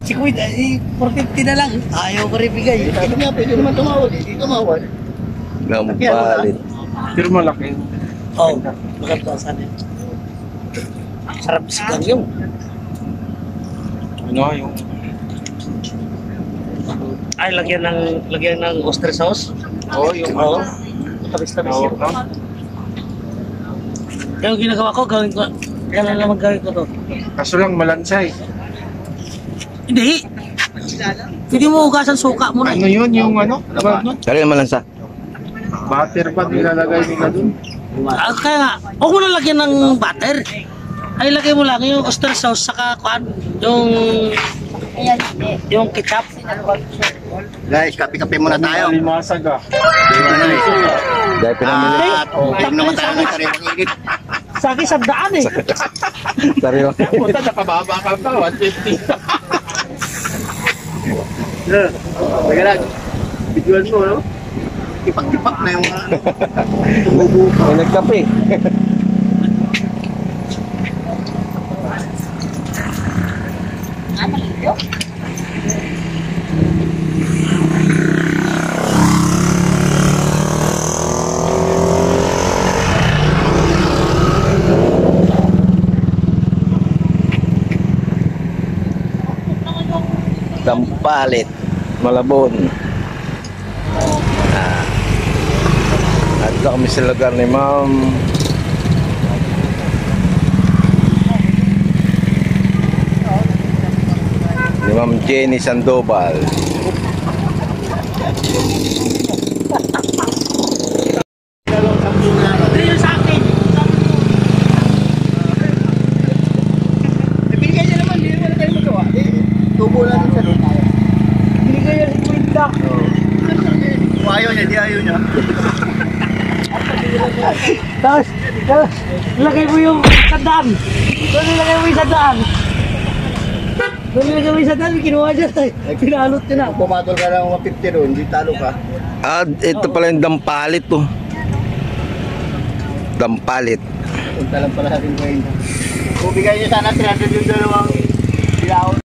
Si Kuwait, 450 na lang. Ayaw ko rin bigay. Sabi nga, pwede naman tumawad. Hindi tumawad. Gampalit. Pero malaki. Oo, maganda sana. Sarap sigang yung. Ano yung... Ay, lagyan ng oyster sauce. Oo, yung Oo. ano. Tamis-tamis Oo, yun. no? Kaya yung ginagawa ko, gawin ko. Kaya lang naman gawin ko to. Kaso lang malansay. Hindi. Hindi mo hugasan suka mo na. Ano yun? Yung ano? Kaya naman lang sa. Butter pa nilalagay nila dun. Kaya nga, huwag mo na lagyan ng butter. Ay, lagay mo lang yung oyster sauce saka kuan, yung ketchup. Guys, kape-kape muna tayo. Limasag ah. Dahil pinamili. Huwag naman tayo ng sariwang init. Sa akin, sabdaan eh. Sarili. Punta nakababa ka pa, 150. Teka lang. Bidyoan mo, no? Tipak-tipak na yung ano. May nagkape. Dampalit, Malabon. At kami sa lugar ni Ma'am Jenny Sandoval. Hindi yun sa akin. Ibigay niya naman, hindi naman tayo magawa. Tubo lang sa doon tayo. Binigay yan si Kuwait. Kung ayaw niya, di ayaw niya. Tapos, lagay mo yung sandaan. Doon nilagay mo yung sandaan. Doon nilagay mo yung sandaan, kinuha dyan. Pinalot ko na. Kung pumatol ka ng 150 doon, di talo ka. Ito pala yung dampalit to. Dampalit. Punta lang pala sa ating kain. Kung bigay niya sana 300 yung dalawang bilao.